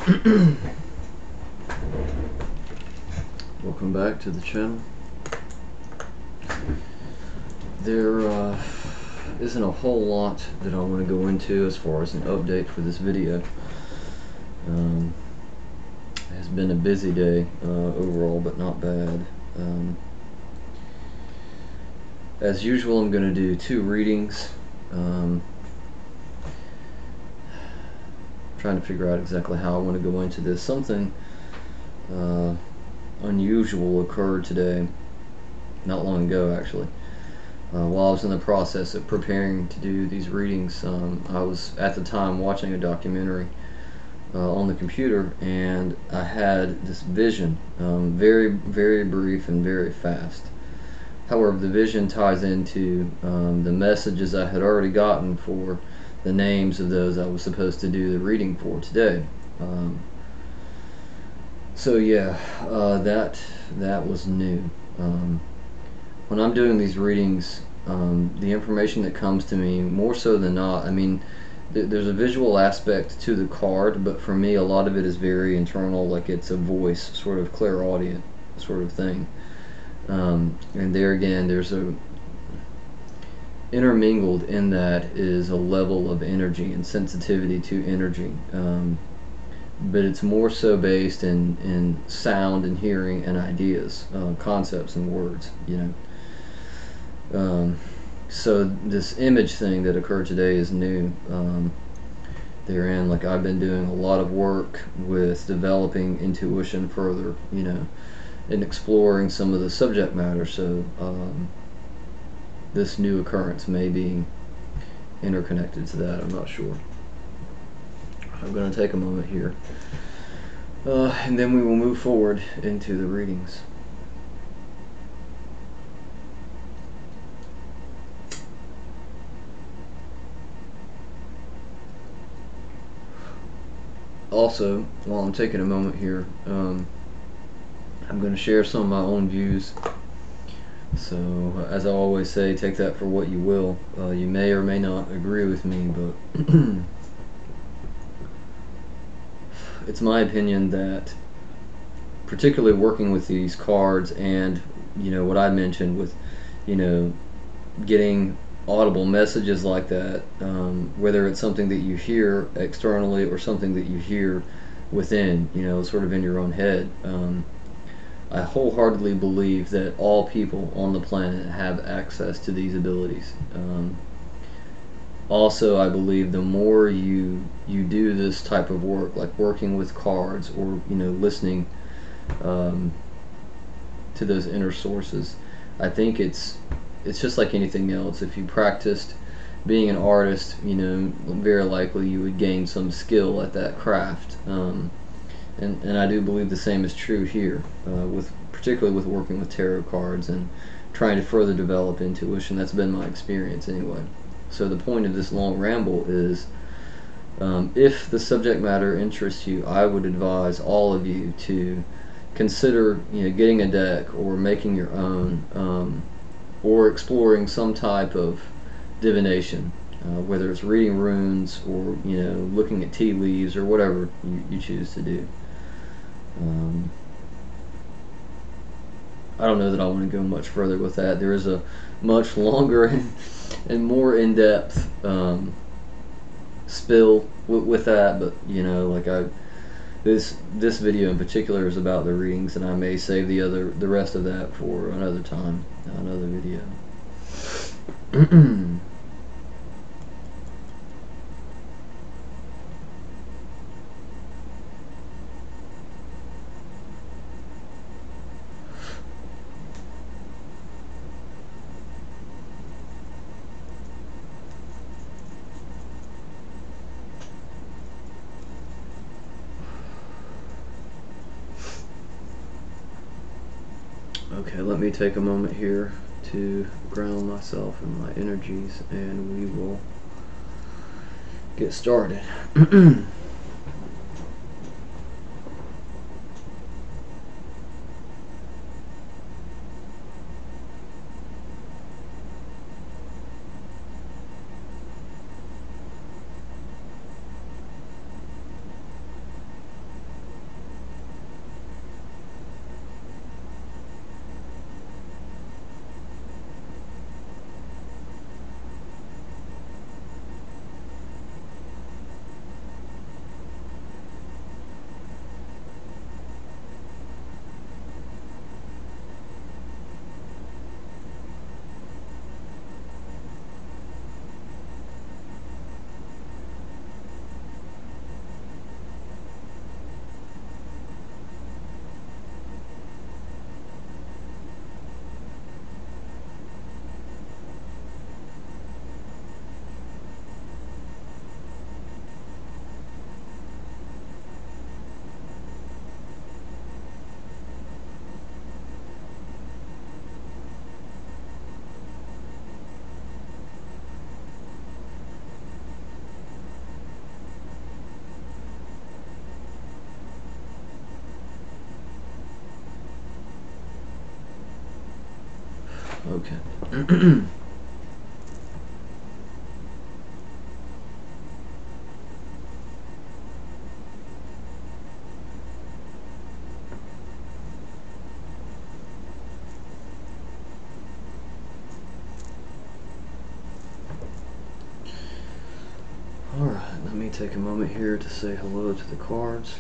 Welcome back to the channel. There isn't a whole lot that I want to go into as far as an update for this video. It has been a busy day overall, but not bad. As usual, I'm going to do 2 readings. Trying to figure out exactly how I want to go into this. Something unusual occurred today, not long ago actually. While I was in the process of preparing to do these readings, I was at the time watching a documentary on the computer, and I had this vision, very, very brief and very fast. However, the vision ties into the messages I had already gotten for the names of those I was supposed to do the reading for today. So yeah, that was new. When I'm doing these readings, the information that comes to me, more so than not, I mean, there's a visual aspect to the card, but for me a lot of it is very internal, like it's a voice, sort of clairaudient sort of thing. And there again, there's a intermingled in that is a level of energy and sensitivity to energy, but it's more so based in sound and hearing and ideas, concepts and words, you know. So this image thing that occurred today is new. Therein, like, I've been doing a lot of work with developing intuition further, you know, and exploring some of the subject matter. So this new occurrence may be interconnected to that. I'm not sure. I'm going to take a moment here, and then we will move forward into the readings. Also, while I'm taking a moment here, I'm going to share some of my own views. So, as I always say, take that for what you will. You may or may not agree with me, but it's my opinion that, particularly working with these cards and, you know, what I mentioned with, you know, getting audible messages like that, whether it's something that you hear externally or something that you hear within, you know, sort of in your own head, I wholeheartedly believe that all people on the planet have access to these abilities. Also, I believe the more you do this type of work, like working with cards or, you know, listening to those inner sources, I think it's just like anything else. If you practiced being an artist, you know, very likely you would gain some skill at that craft. And I do believe the same is true here, particularly with working with tarot cards and trying to further develop intuition. That's been my experience anyway. So the point of this long ramble is, if the subject matter interests you, I would advise all of you to consider, you know, getting a deck or making your own, or exploring some type of divination, whether it's reading runes or, you know, looking at tea leaves or whatever you choose to do. I don't know that I want to go much further with that. There is a much longer and more in-depth spill with that, but, you know, like, this video in particular is about the readings, and I may save the rest of that for another time, another video. Okay, let me take a moment here to ground myself and my energies, and we will get started. Okay. Alright, let me take a moment here to say hello to the cards.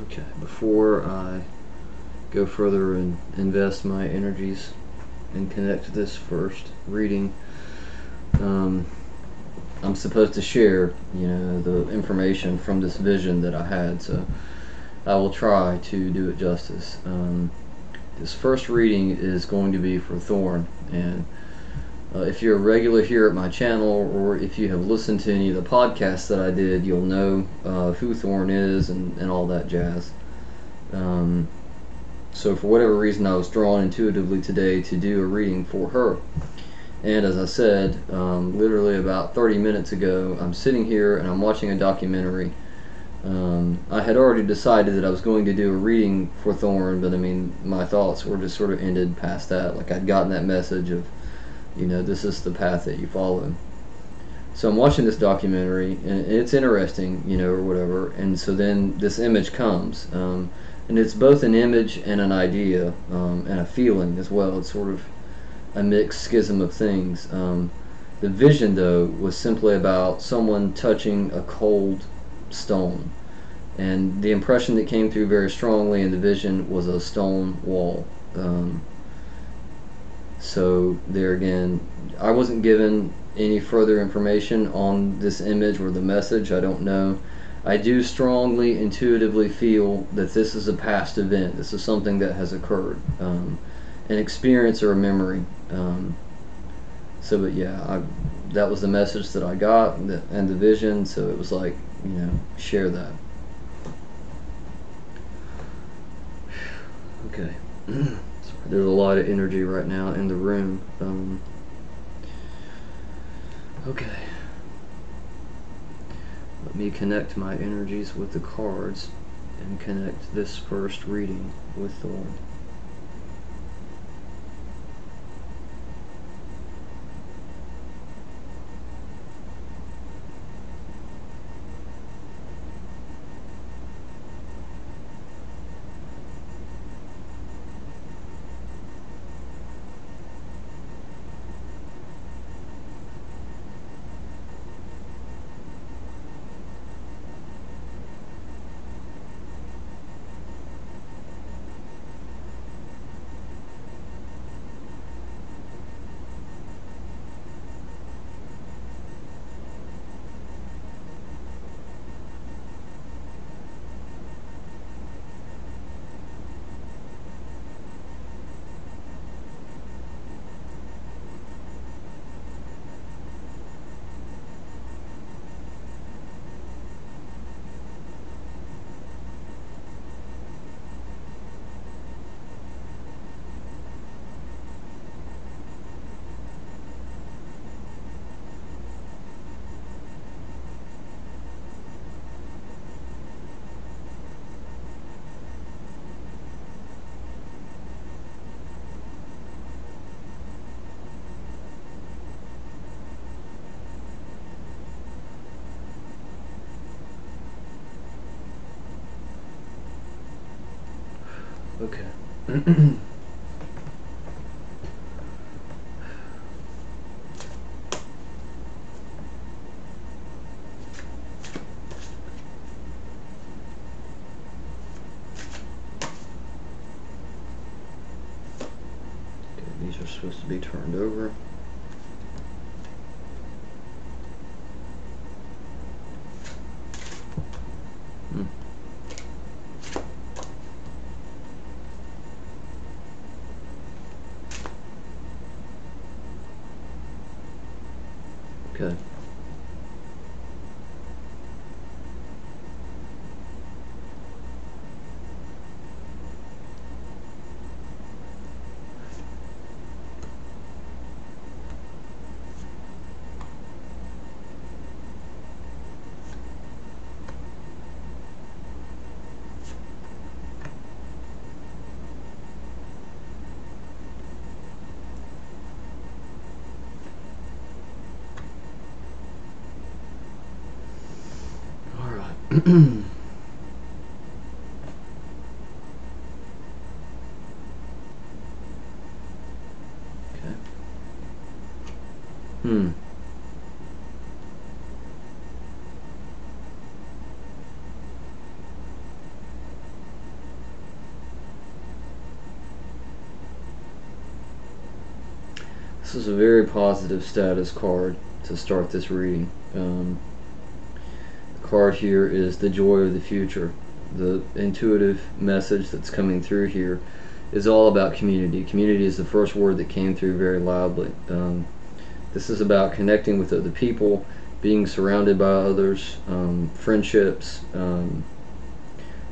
Okay, before I go further and invest my energies and connect to this first reading, I'm supposed to share, the information from this vision that I had, so I will try to do it justice. This first reading is going to be for Thorn, and if you're a regular here at my channel, or if you have listened to any of the podcasts that I did, you'll know who Thorn is and all that jazz. So for whatever reason, I was drawn intuitively today to do a reading for her. And as I said, literally about 30 minutes ago, I'm sitting here and I'm watching a documentary. I had already decided that I was going to do a reading for Thorn, but I mean, my thoughts were just sort of ended past that. Like, I'd gotten that message of, this is the path that you follow. So I'm watching this documentary, and it's interesting, or whatever. And so then this image comes, and it's both an image and an idea, and a feeling as well. It's sort of a mixed schism of things. The vision, though, was simply about someone touching a cold stone, and the impression that came through very strongly in the vision was a stone wall. So there again, I wasn't given any further information on this image or the message. I don't know. I do strongly intuitively feel that this is a past event. This is something that has occurred, an experience or a memory. But yeah, that was the message that I got, and the vision. So it was like, share that. Okay. There's a lot of energy right now in the room. Okay. Let me connect my energies with the cards and connect this first reading with Thorn. Okay. These are supposed to be turned over. Okay. Okay. Hmm. This is a very positive status card to start this reading. The card here is the joy of the future. The intuitive message that's coming through here is all about community. Community is the first word that came through very loudly. This is about connecting with other people, being surrounded by others, friendships.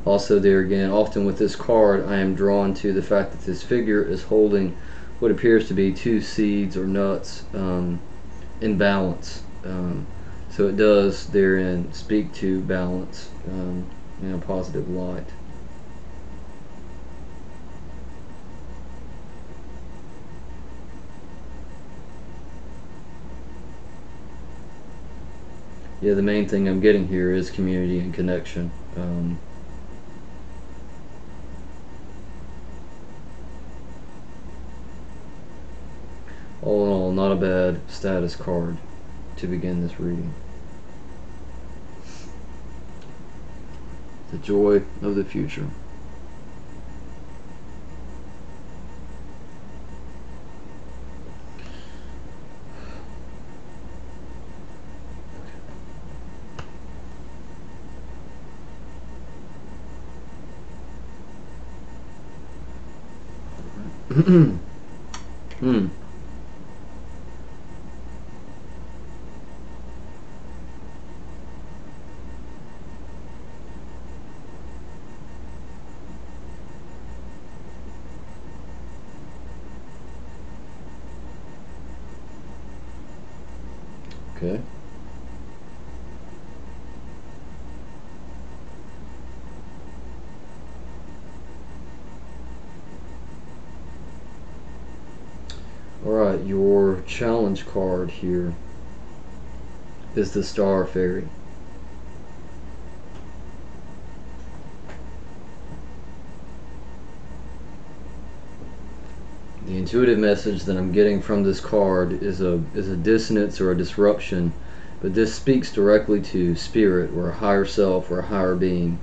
Also, there again, often with this card, I am drawn to the fact that this figure is holding what appears to be two seeds or nuts in balance. So it does therein speak to balance in a positive light. Yeah, the main thing I'm getting here is community and connection. All in all, not a bad status card to begin this reading. The joy of the future. Hmm. Okay. Alright, your challenge card here is the Star Fairy. The intuitive message that I'm getting from this card is a dissonance or a disruption, but this speaks directly to spirit or a higher self or a higher being.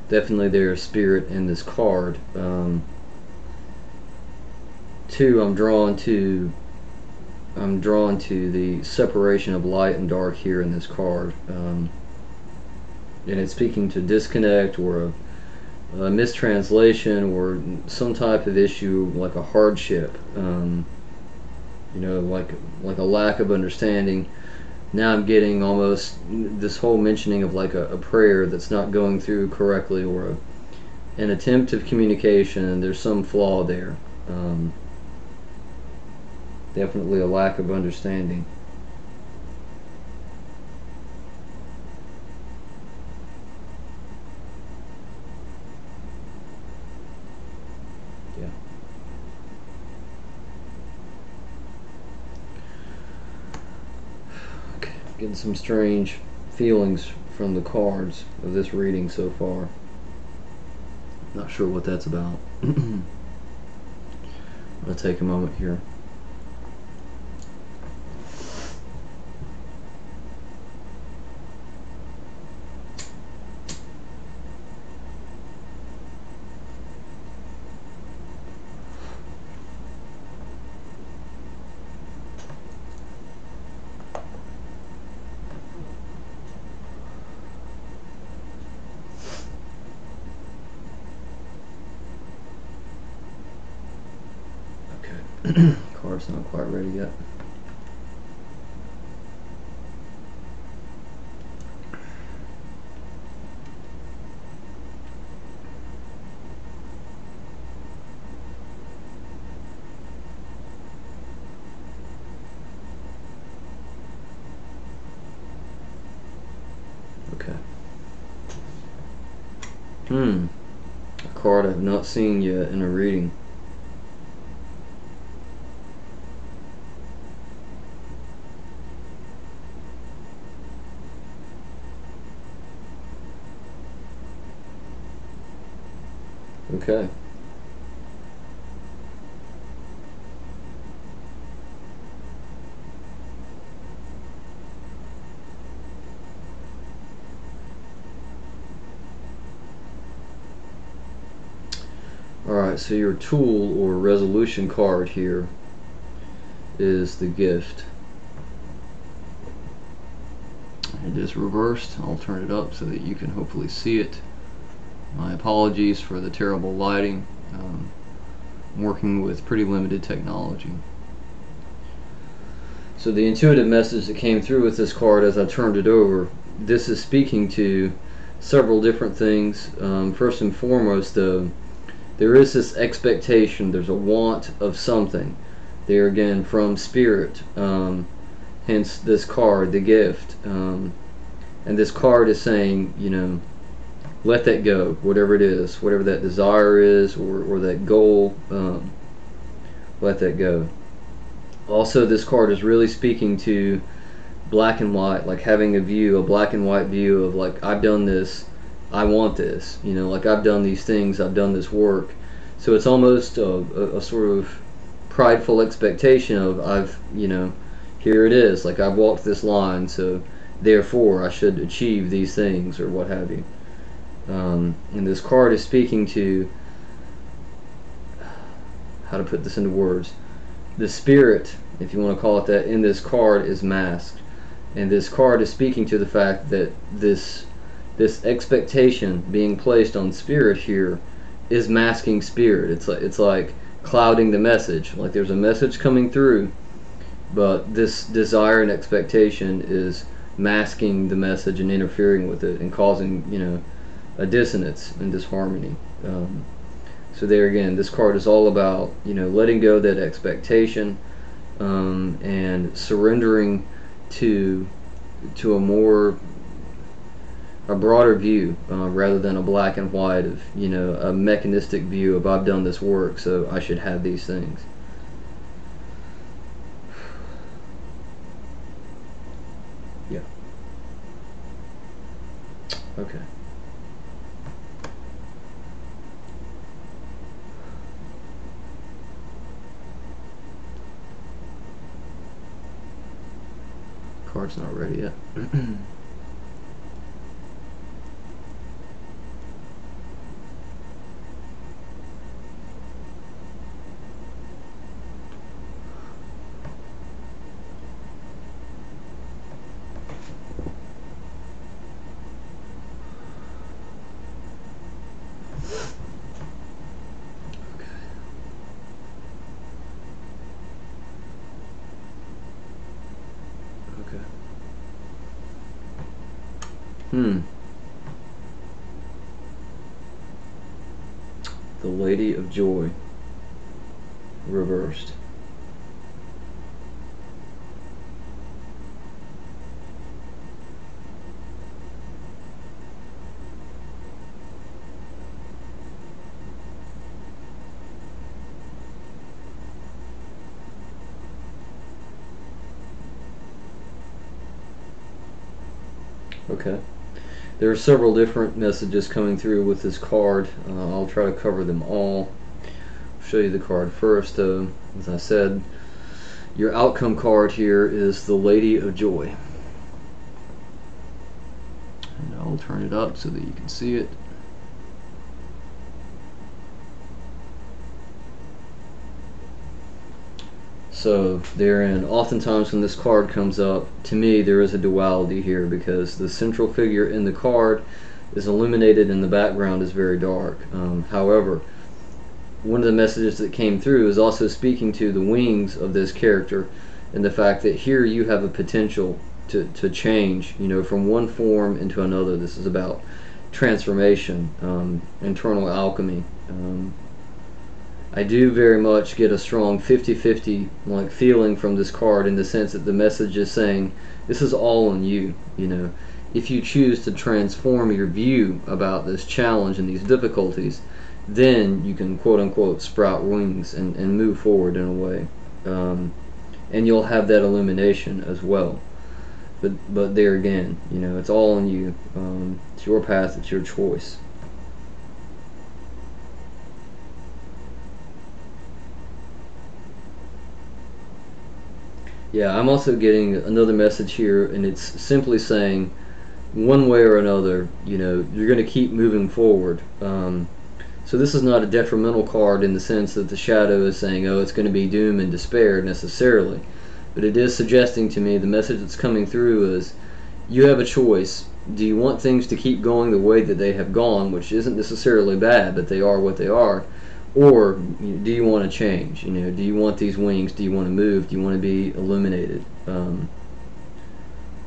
Definitely there's spirit in this card. Two, I'm drawn to the separation of light and dark here in this card, and it's speaking to disconnect or a mistranslation or some type of issue like a hardship, like a lack of understanding. Now I'm getting almost this whole mentioning of like a prayer that's not going through correctly or an attempt of communication and there's some flaw there. Definitely a lack of understanding. Yeah. Okay. Getting some strange feelings from the cards of this reading so far. Not sure what that's about. I'll take a moment here. Okay. Card's not quite ready yet. Okay. A card I've not seen yet in a reading. Okay. Alright, so your tool or resolution card here is the gift. It is reversed. I'll turn it up so that you can hopefully see it. My apologies for the terrible lighting. I'm working with pretty limited technology. So the intuitive message that came through with this card as I turned it over, this is speaking to several different things. First and foremost, though, there is this expectation, there's a want of something. There again, from spirit. Hence this card, the gift. And this card is saying, you know, let that go, whatever it is, whatever that desire is, or that goal, let that go. Also, this card is really speaking to black and white, like having a view, a black and white view of like, I've done this, I want this, you know, like I've done these things, I've done this work. So it's almost a sort of prideful expectation of, I've, you know, here it is, like I've walked this line, so therefore I should achieve these things, or what have you. And this card is speaking to, how to put this into words, the spirit, if you want to call it that, in this card is masked. And this card is speaking to the fact that this expectation being placed on spirit here is masking spirit. It's like clouding the message. Like there's a message coming through, but this desire and expectation is masking the message and interfering with it and causing, you know, a dissonance and disharmony. So there again, this card is all about, you know, letting go of that expectation, and surrendering to a broader view, rather than a black and white of, you know, a mechanistic view of, I've done this work, so I should have these things. Yeah. Okay. Card's not ready yet. The Lady of Joy, reversed. Okay. There are several different messages coming through with this card. I'll try to cover them all. I'll show you the card first. As I said, your outcome card here is the Lady of Joy. And I'll turn it up so that you can see it. So therein, oftentimes when this card comes up, to me there is a duality here, because the central figure in the card is illuminated and the background is very dark. However, one of the messages that came through is also speaking to the wings of this character, and the fact that here you have a potential to change, you know, from one form into another. This is about transformation, internal alchemy. I do very much get a strong 50-50 like feeling from this card, in the sense that the message is saying this is all on you. You know, if you choose to transform your view about this challenge and these difficulties, then you can quote unquote sprout wings and move forward in a way, and you'll have that illumination as well. But there again, you know, it's all on you. It's your path, it's your choice. Yeah, I'm also getting another message here, and it's simply saying, one way or another, you're going to keep moving forward. So this is not a detrimental card in the sense that the shadow is saying, oh, it's going to be doom and despair necessarily. But it is suggesting to me, the message that's coming through is, you have a choice. Do you want things to keep going the way that they have gone, which isn't necessarily bad, but they are what they are? Or do you want to change? Do you want these wings? Do you want to move? Do you want to be illuminated?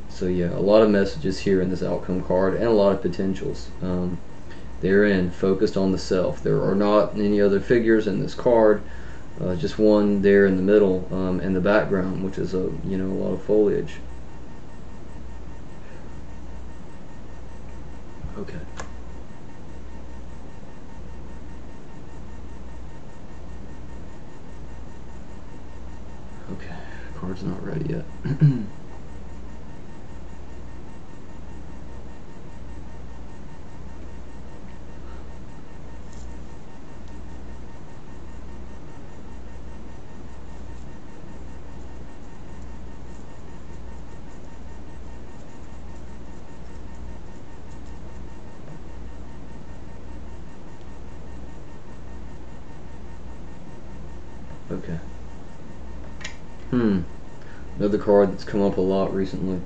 So yeah, a lot of messages here in this outcome card, and a lot of potentials. Therein, focused on the self. There are not any other figures in this card. Just one there in the middle, in the background, which is a lot of foliage. Okay. Okay, card's not ready yet. Okay. Another card that's come up a lot recently.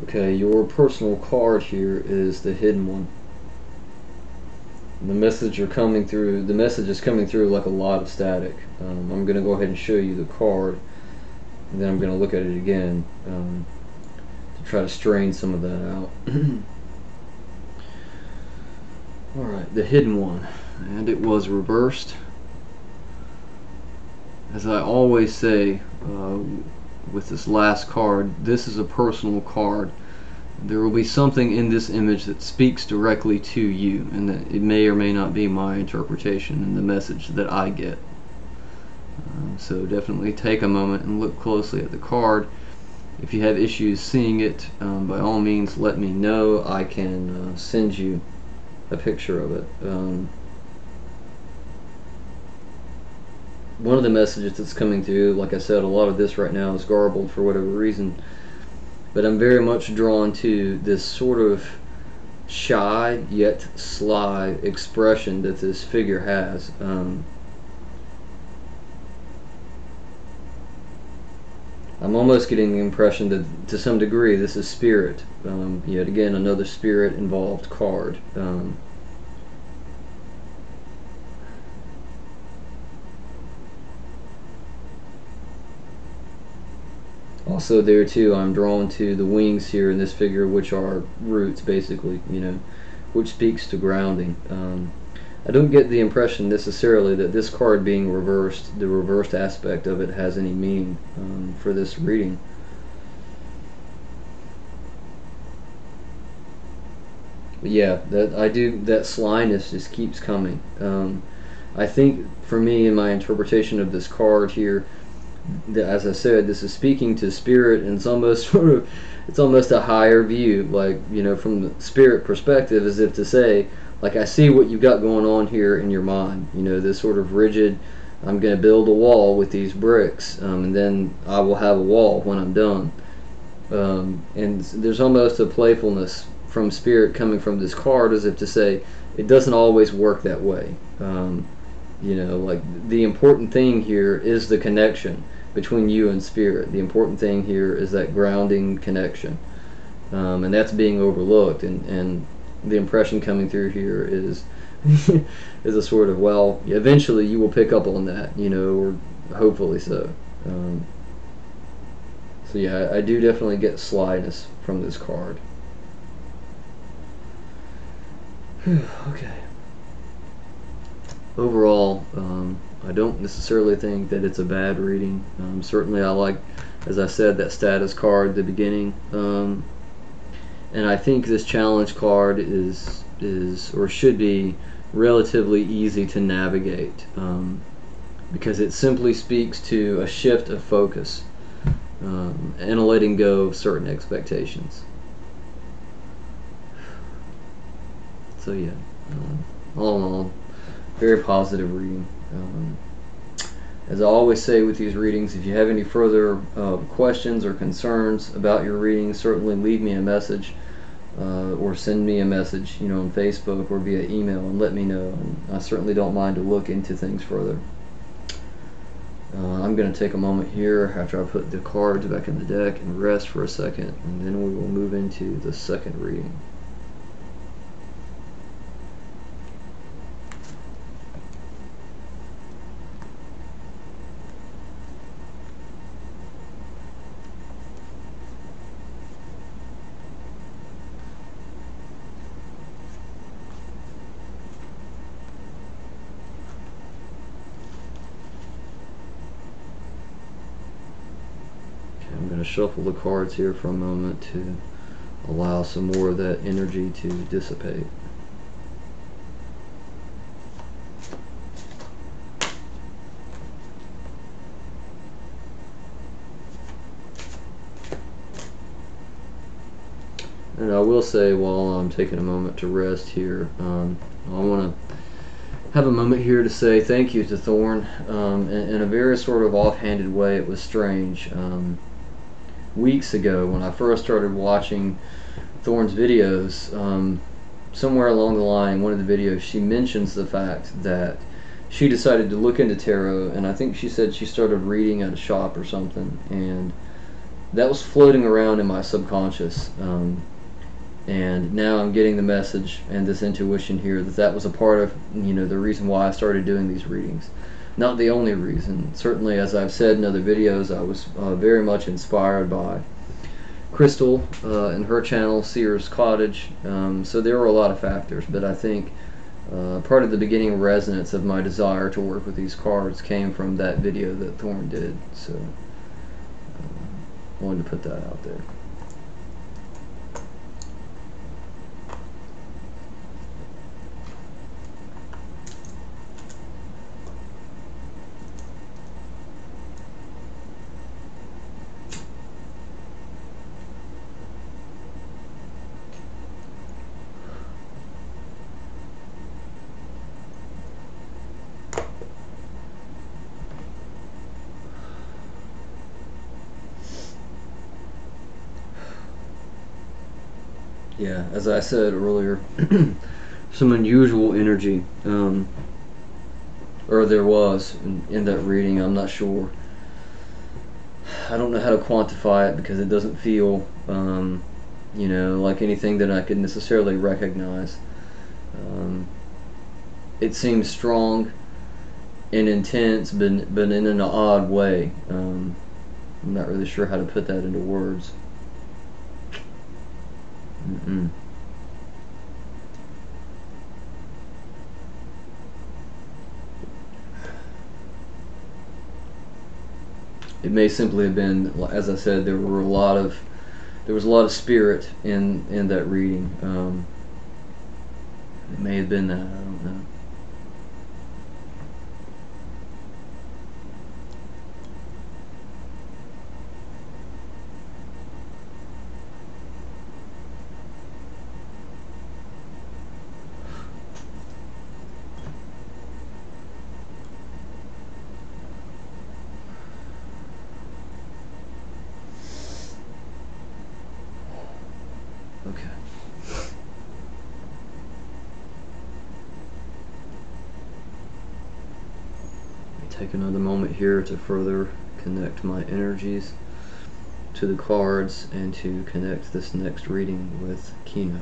Okay, your personal card here is the hidden one. The message is coming through like a lot of static. I'm going to go ahead and show you the card, and then I'm going to look at it again to try to strain some of that out. Alright, the hidden one, and it was reversed. As I always say with this last card, this is a personal card. There will be something in this image that speaks directly to you, and that it may or may not be my interpretation and the message that I get. So definitely take a moment and look closely at the card. If you have issues seeing it, by all means let me know. I can send you a picture of it. One of the messages that's coming through, like I said, a lot of this right now is garbled for whatever reason, but I'm very much drawn to this sort of shy yet sly expression that this figure has. I'm almost getting the impression that to some degree this is spirit. Yet again, another spirit involved card. Also there too, I'm drawn to the wings here in this figure, which are roots basically, which speaks to grounding. I don't get the impression necessarily that this card being reversed, the reversed aspect of it, has any meaning for this reading. But yeah, that slyness just keeps coming. I think for me, in my interpretation of this card here, as I said, this is speaking to spirit, and it's almost it's almost a higher view, like from the spirit perspective, as if to say, like, I see what you've got going on here in your mind. This sort of rigid, I'm going to build a wall with these bricks, and then I will have a wall when I'm done. And there's almost a playfulness from spirit coming from this card, as if to say, it doesn't always work that way. Like, the important thing here is the connection between you and spirit. The important thing here is that grounding connection, and that's being overlooked. And the impression coming through here is is a sort of, well, eventually you will pick up on that, or hopefully so. So yeah, I do definitely get slyness from this card. Okay. overall, I don't necessarily think that it's a bad reading. Certainly, I like, as I said, that status card at the beginning, and I think this challenge card is or should be relatively easy to navigate, because it simply speaks to a shift of focus, and a letting go of certain expectations. So yeah, all in all, very positive reading. As I always say with these readings, if you have any further questions or concerns about your reading, certainly leave me a message, or send me a message, on Facebook or via email, and let me know. And I certainly don't mind to look into things further. I'm going to take a moment here after I put the cards back in the deck and rest for a second, and then we will move into the second reading. I'm going to shuffle the cards here for a moment to allow some more of that energy to dissipate. And I will say, while I'm taking a moment to rest here, I want to have a moment here to say thank you to Thorn, in a very sort of offhanded way. It was strange. Weeks ago, when I first started watching Thorn's videos, somewhere along the line, one of the videos, she mentions the fact that she decided to look into tarot, and I think she said she started reading at a shop or something, and that was floating around in my subconscious. And now I'm getting the message and this intuition here that that was a part of, the reason why I started doing these readings. Not the only reason. Certainly, as I've said in other videos, I was very much inspired by Crystal and her channel, Seer's Cottage. So there were a lot of factors, but I think part of the beginning resonance of my desire to work with these cards came from that video that Thorn did. So I wanted to put that out there. Yeah, as I said earlier, some unusual energy, or there was in that reading. I'm not sure. I don't know how to quantify it because it doesn't feel, like anything that I could necessarily recognize. It seems strong and intense, but in an odd way. I'm not really sure how to put that into words. It may simply have been, as I said, there was a lot of spirit in that reading. It may have been that. I don't know. Okay. Take another moment here to further connect my energies to the cards and to connect this next reading with Kino.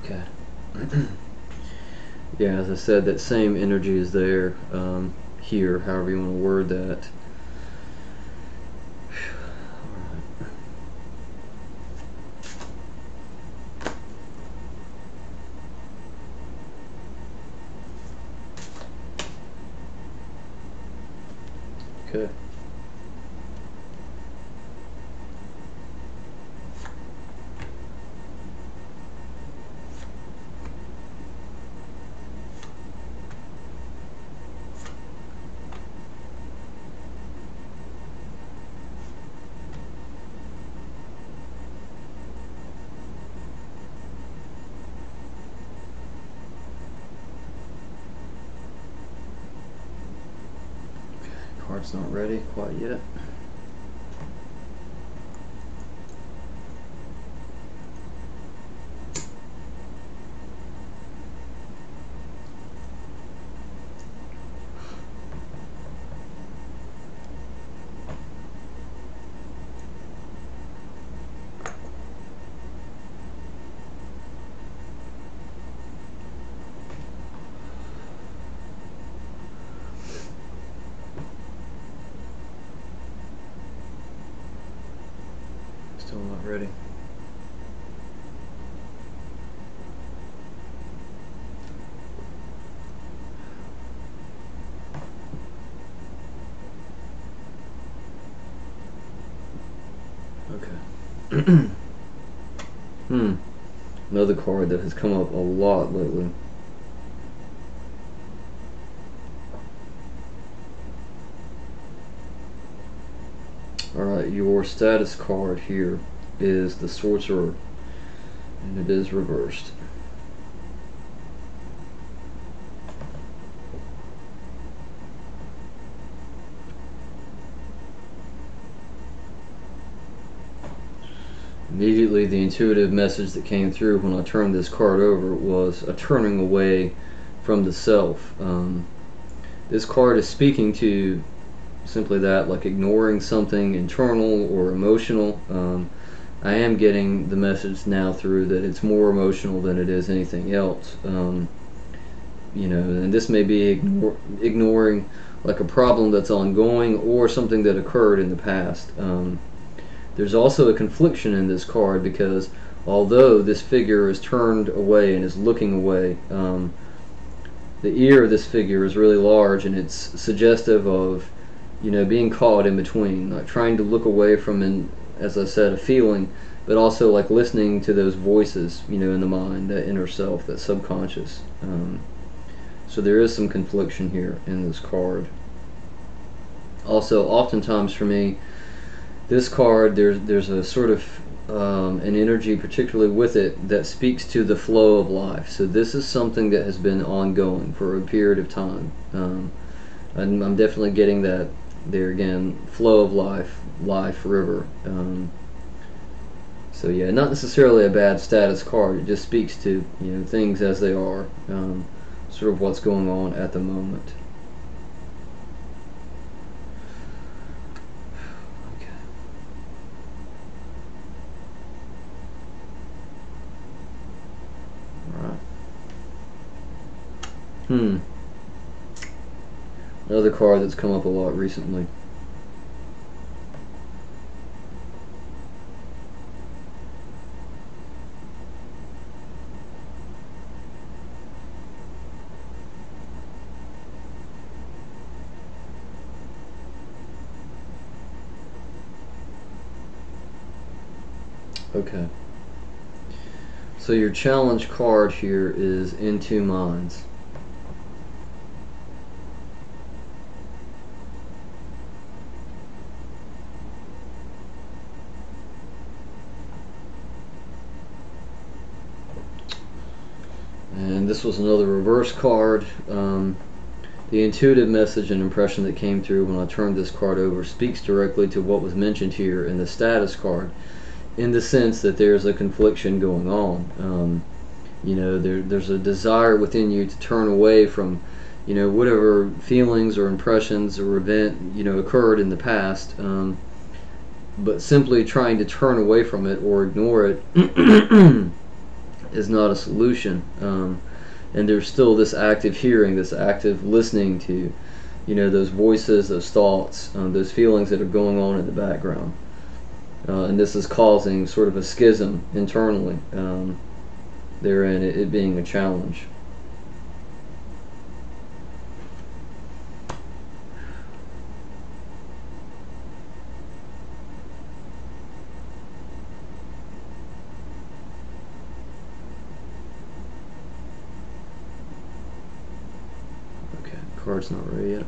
Okay. Yeah, as I said, that same energy is there here, however you want to word that. Okay. Card's not ready quite yet. Still not ready. Okay. Another card that has come up a lot lately. Alright, your status card here is the Sorcerer, and it is reversed. Immediately, the intuitive message that came through when I turned this card over was a turning away from the self. This card is speaking to simply that, like ignoring something internal or emotional. I am getting the message now through that it's more emotional than it is anything else. You know, and this may be ignoring like a problem that's ongoing or something that occurred in the past. There's also a confliction in this card because although this figure is turned away and is looking away, the ear of this figure is really large, and it's suggestive of, you know, being caught in between, like trying to look away from, as I said, a feeling, but also like listening to those voices, you know, in the mind, that inner self, that subconscious. So there is some confliction here in this card. Also, oftentimes for me, this card, there's a sort of an energy, particularly with it, that speaks to the flow of life. So this is something that has been ongoing for a period of time. And I'm definitely getting that there again, flow of life, river. So yeah, not necessarily a bad status card. It just speaks to, you know, things as they are, sort of what's going on at the moment. Another card that's come up a lot recently. Okay. So your challenge card here is In Two Minds. And this was another reverse card. The intuitive message and impression that came through when I turned this card over speaks directly to what was mentioned here in the status card, in the sense that there's a confliction going on. You know, there's a desire within you to turn away from, you know, whatever feelings or impressions or event, you know, occurred in the past, but simply trying to turn away from it or ignore it is not a solution. And there's still this active hearing, this active listening to, those voices, those thoughts, those feelings that are going on in the background. And this is causing sort of a schism internally, therein it being a challenge. Okay, card's not ready yet.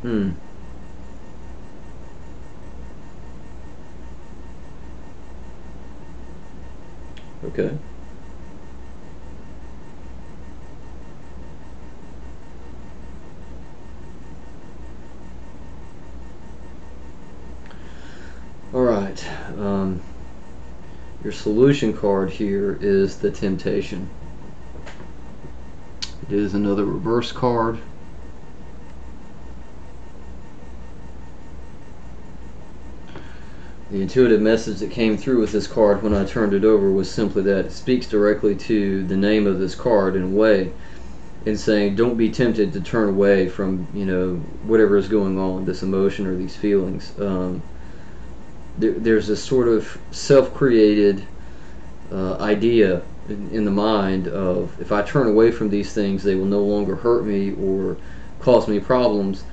Hmm. Okay. All right. Your solution card here is the temptation. It is another reverse card. The intuitive message that came through with this card when I turned it over was simply that it speaks directly to the name of this card in a way, in saying don't be tempted to turn away from whatever is going on, this emotion or these feelings. There's this sort of self-created idea in the mind of, if I turn away from these things, they will no longer hurt me or cause me problems.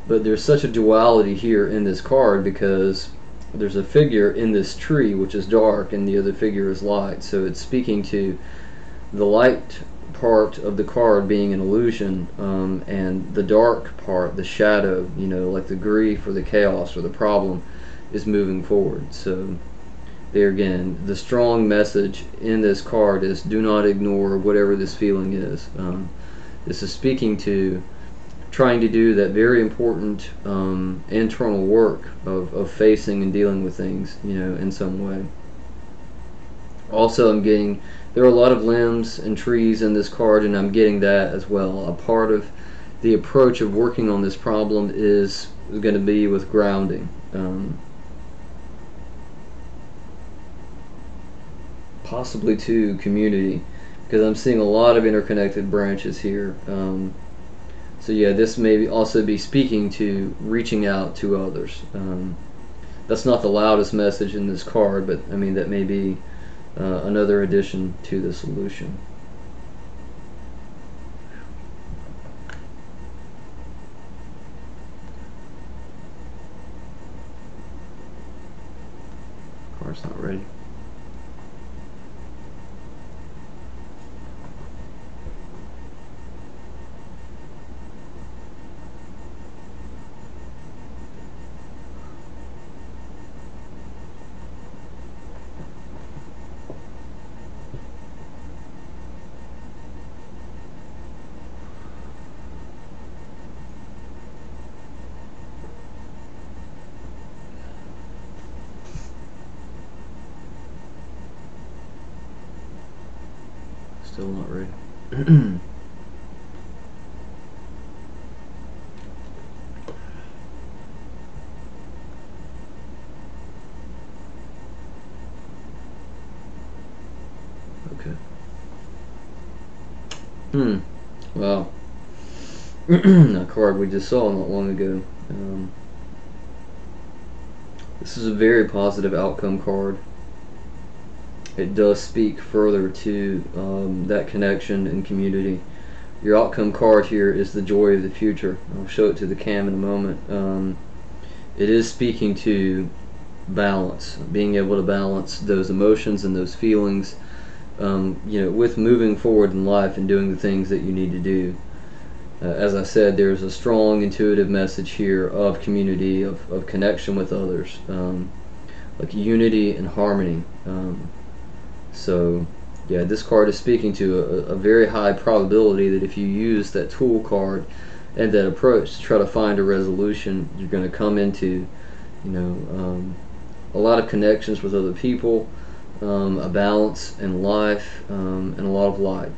But there's such a duality here in this card, because there's a figure in this tree which is dark and the other figure is light. So it's speaking to the light part of the card being an illusion, and the dark part, the shadow, like the grief or the chaos or the problem, is moving forward. So there again, the strong message in this card is do not ignore whatever this feeling is. This is speaking to trying to do that very important internal work of facing and dealing with things, in some way. Also, I'm getting, there are a lot of limbs and trees in this card, and I'm getting that as well. A part of the approach of working on this problem is going to be with grounding. Possibly to community, because I'm seeing a lot of interconnected branches here. So yeah, this may also be speaking to reaching out to others. That's not the loudest message in this card, but I mean that may be another addition to the solution. Card's not ready. Still not ready. Okay. Wow. A card we just saw not long ago. This is a very positive outcome card. It does speak further to that connection and community. Your outcome card here is the joy of the future. I'll show it to the cam in a moment. It is speaking to balance, being able to balance those emotions and those feelings, with moving forward in life and doing the things that you need to do. As I said, there's a strong intuitive message here of community, of connection with others, like unity and harmony. So Yeah, this card is speaking to a very high probability that if you use that tool card and that approach to try to find a resolution, you're going to come into, you know, a lot of connections with other people, a balance in life, and a lot of light.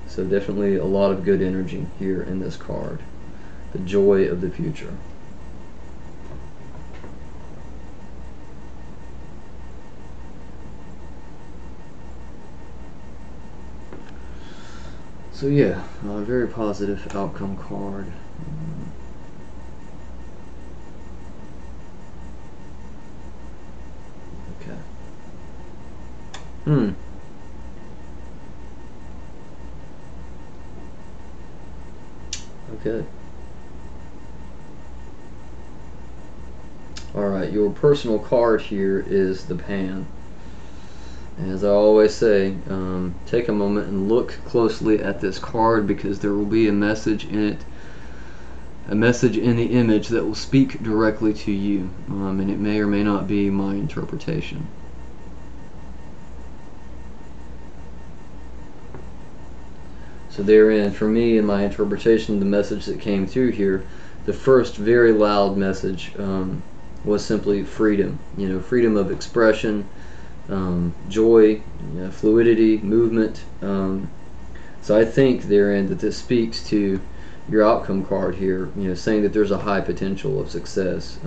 So definitely a lot of good energy here in this card. The joy of the future. So yeah, a very positive outcome card. Okay. Okay. Alright, your personal card here is the Pan. As I always say, take a moment and look closely at this card, because there will be a message in it, a message in the image that will speak directly to you, and it may or may not be my interpretation. So therein, for me, in my interpretation, the message that came through here, the first very loud message was simply freedom. You know, freedom of expression, joy, fluidity, movement. So I think therein that this speaks to your outcome card here, saying that there's a high potential of success.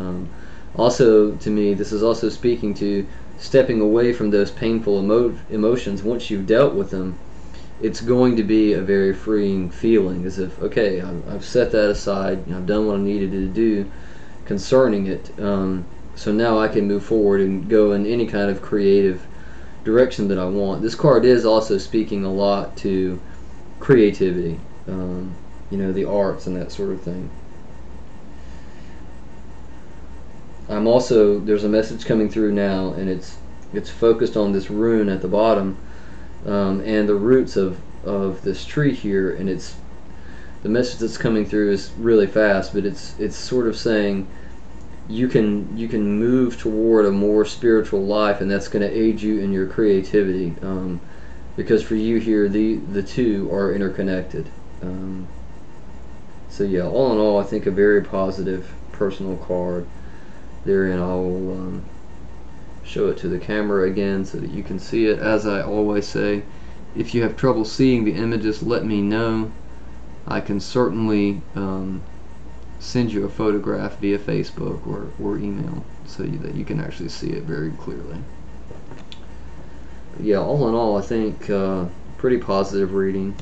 Also, to me, this is also speaking to stepping away from those painful emotions. Once you've dealt with them, it's going to be a very freeing feeling, as if, okay, I've set that aside, I've done what I needed to do concerning it, so now I can move forward and go in any kind of creative direction that I want. This card is also speaking a lot to creativity, the arts and that sort of thing. There's a message coming through now, and it's focused on this rune at the bottom, and the roots of this tree here, and the message that's coming through is really fast, but it's sort of saying you can move toward a more spiritual life, and that's going to aid you in your creativity, because for you here the two are interconnected. So yeah, all in all, I think a very positive personal card. Therein, I will show it to the camera again so that you can see it. As I always say, if you have trouble seeing the images, let me know. I can certainly send you a photograph via Facebook or email so that you can actually see it very clearly. But yeah, all in all, I think pretty positive reading.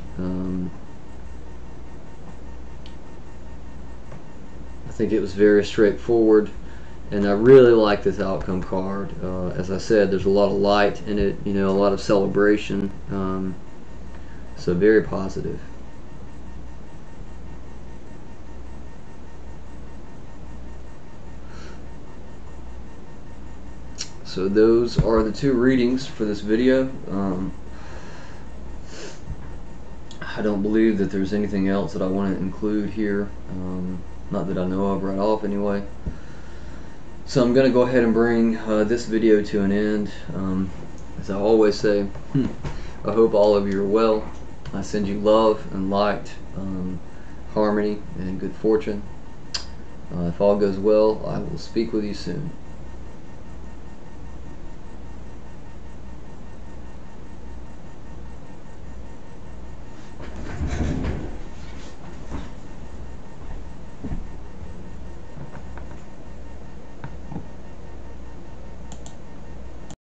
I think it was very straightforward, and I really like this outcome card. As I said, there's a lot of light in it, a lot of celebration, so very positive. So those are the two readings for this video. I don't believe that there's anything else that I want to include here, not that I know of right off anyway. So I'm going to go ahead and bring this video to an end. As I always say, I hope all of you are well. I send you love and light, harmony and good fortune. If all goes well, I will speak with you soon.